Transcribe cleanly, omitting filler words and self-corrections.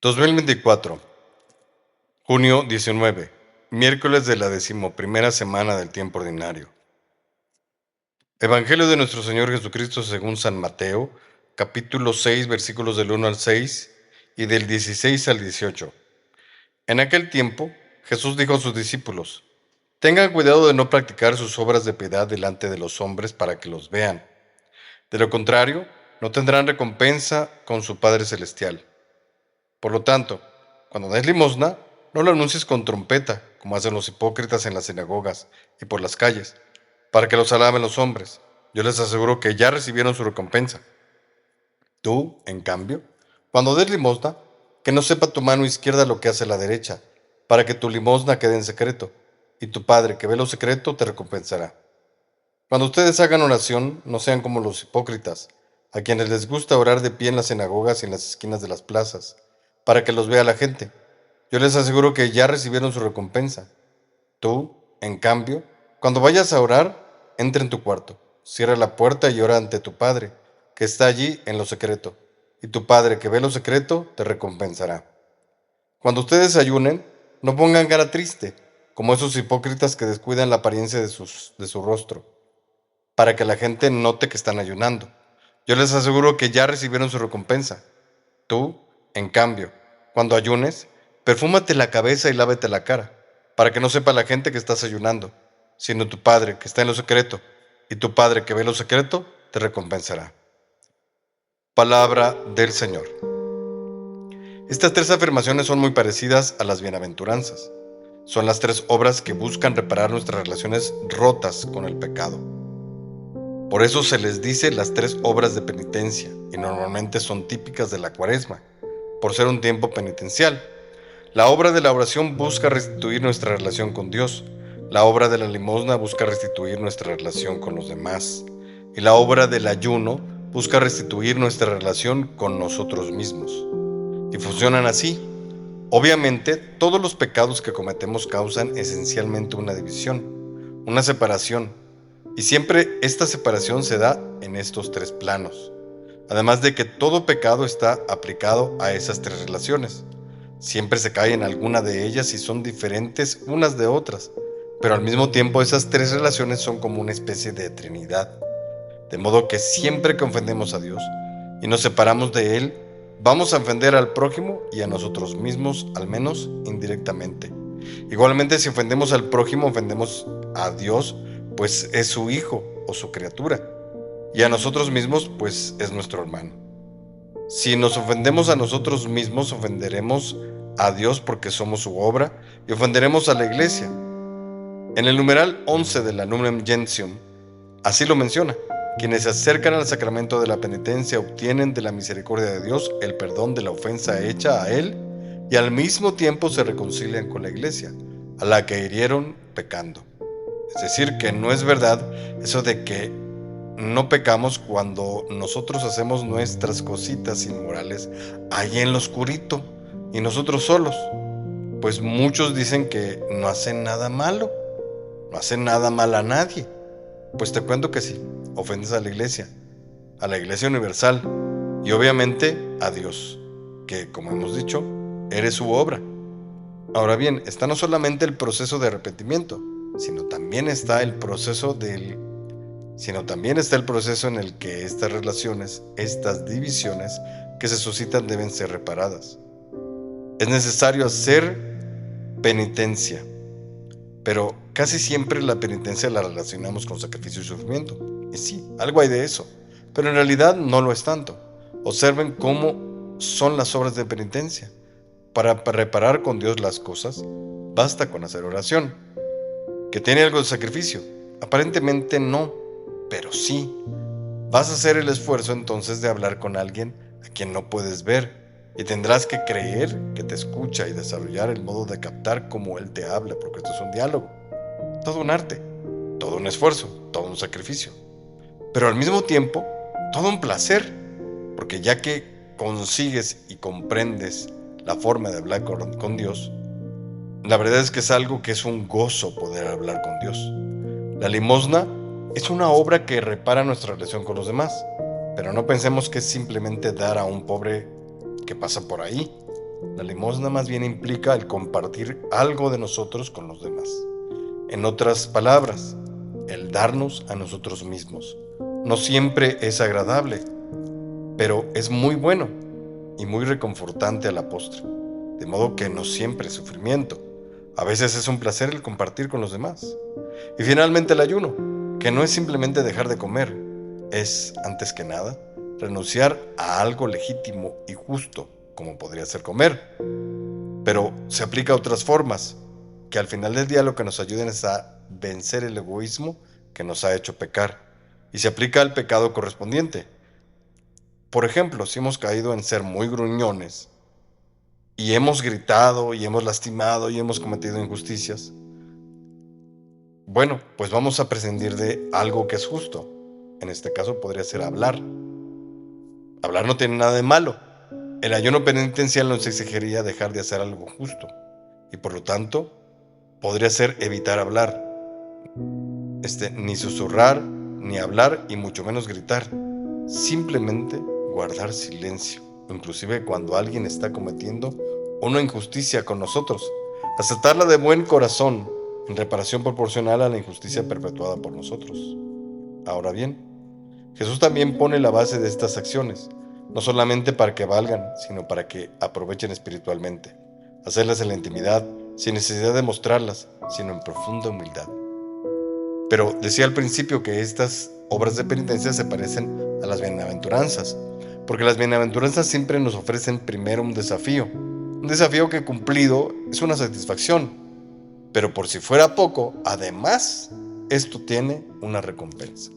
2024, junio 19, miércoles de la 11ª semana del tiempo ordinario. Evangelio de nuestro Señor Jesucristo según San Mateo, capítulo 6, versículos del 1 al 6 y del 16 al 18. En aquel tiempo, Jesús dijo a sus discípulos: tengan cuidado de no practicar sus obras de piedad delante de los hombres para que los vean. De lo contrario, no tendrán recompensa con su Padre Celestial. Por lo tanto, cuando des limosna, no lo anuncies con trompeta, como hacen los hipócritas en las sinagogas y por las calles, para que los alaben los hombres. Yo les aseguro que ya recibieron su recompensa. Tú, en cambio, cuando des limosna, que no sepa tu mano izquierda lo que hace la derecha, para que tu limosna quede en secreto, y tu Padre, que ve lo secreto, te recompensará. Cuando ustedes hagan oración, no sean como los hipócritas, a quienes les gusta orar de pie en las sinagogas y en las esquinas de las plazas, para que los vea la gente. Yo les aseguro que ya recibieron su recompensa. Tú, en cambio, cuando vayas a orar, entra en tu cuarto, cierra la puerta y ora ante tu Padre, que está allí en lo secreto, y tu Padre, que ve lo secreto, te recompensará. Cuando ustedes ayunen, no pongan cara triste, como esos hipócritas que descuidan la apariencia de su rostro, para que la gente note que están ayunando. Yo les aseguro que ya recibieron su recompensa. Tú, en cambio, cuando ayunes, perfúmate la cabeza y lávate la cara, para que no sepa la gente que estás ayunando, sino tu Padre que está en lo secreto, y tu Padre que ve lo secreto te recompensará. Palabra del Señor. Estas tres afirmaciones son muy parecidas a las bienaventuranzas. Son las tres obras que buscan reparar nuestras relaciones rotas con el pecado. Por eso se les dice las tres obras de penitencia, y normalmente son típicas de la Cuaresma, por ser un tiempo penitencial. La obra de la oración busca restituir nuestra relación con Dios. La obra de la limosna busca restituir nuestra relación con los demás. Y la obra del ayuno busca restituir nuestra relación con nosotros mismos. Y funcionan así. Obviamente, todos los pecados que cometemos causan esencialmente una división, una separación. Y siempre esta separación se da en estos tres planos. Además de que todo pecado está aplicado a esas tres relaciones. Siempre se cae en alguna de ellas y son diferentes unas de otras, pero al mismo tiempo esas tres relaciones son como una especie de trinidad. De modo que siempre que ofendemos a Dios y nos separamos de Él, vamos a ofender al prójimo y a nosotros mismos, al menos indirectamente. Igualmente, si ofendemos al prójimo, ofendemos a Dios, pues es su hijo o su criatura, y a nosotros mismos, pues es nuestro hermano. Si nos ofendemos a nosotros mismos, ofenderemos a Dios porque somos su obra y ofenderemos a la iglesia. En el numeral 11 de la Numen Gentium, así lo menciona: quienes se acercan al sacramento de la penitencia obtienen de la misericordia de Dios el perdón de la ofensa hecha a Él y al mismo tiempo se reconcilian con la iglesia, a la que hirieron pecando. Es decir, que no es verdad eso de que no pecamos cuando nosotros hacemos nuestras cositas inmorales ahí en lo oscurito y nosotros solos. Pues muchos dicen que no hacen nada malo, no hacen nada mal a nadie. Pues te cuento que sí, ofendes a la iglesia universal y obviamente a Dios, que como hemos dicho, eres su obra. Ahora bien, está no solamente el proceso de arrepentimiento, sino también está el proceso en el que estas relaciones, estas divisiones que se suscitan deben ser reparadas. Es necesario hacer penitencia, pero casi siempre la penitencia la relacionamos con sacrificio y sufrimiento. Y sí, algo hay de eso, pero en realidad no lo es tanto. Observen cómo son las obras de penitencia. Para reparar con Dios las cosas, basta con hacer oración. ¿Que tiene algo de sacrificio? Aparentemente no, pero sí. Vas a hacer el esfuerzo entonces de hablar con alguien a quien no puedes ver, y tendrás que creer que te escucha y desarrollar el modo de captar cómo él te habla, porque esto es un diálogo. Todo un arte, todo un esfuerzo, todo un sacrificio. Pero al mismo tiempo, todo un placer, porque ya que consigues y comprendes la forma de hablar con Dios, la verdad es que es algo que es un gozo poder hablar con Dios. La limosna es una obra que repara nuestra relación con los demás, pero no pensemos que es simplemente dar a un pobre que pasa por ahí. La limosna más bien implica el compartir algo de nosotros con los demás. En otras palabras, el darnos a nosotros mismos. No siempre es agradable, pero es muy bueno y muy reconfortante a la postre. De modo que no siempre es sufrimiento. A veces es un placer el compartir con los demás. Y finalmente el ayuno, que no es simplemente dejar de comer, es, antes que nada, renunciar a algo legítimo y justo, como podría ser comer. Pero se aplica a otras formas, que al final del día lo que nos ayuden es a vencer el egoísmo que nos ha hecho pecar. Y se aplica al pecado correspondiente. Por ejemplo, si hemos caído en ser muy gruñones, y hemos gritado, y hemos lastimado, y hemos cometido injusticias, bueno, pues vamos a prescindir de algo que es justo. En este caso podría ser hablar. Hablar no tiene nada de malo. El ayuno penitencial nos exigiría dejar de hacer algo justo. Y por lo tanto, podría ser evitar hablar. Ni susurrar, ni hablar, y mucho menos gritar. Simplemente guardar silencio, inclusive cuando alguien está cometiendo una injusticia con nosotros. Aceptarla de buen corazón, en reparación proporcional a la injusticia perpetuada por nosotros. Ahora bien, Jesús también pone la base de estas acciones, no solamente para que valgan, sino para que aprovechen espiritualmente. Hacerlas en la intimidad, sin necesidad de mostrarlas, sino en profunda humildad. Pero decía al principio que estas obras de penitencia se parecen a las bienaventuranzas, porque las bienaventuranzas siempre nos ofrecen primero un desafío que cumplido es una satisfacción, pero por si fuera poco, además, esto tiene una recompensa.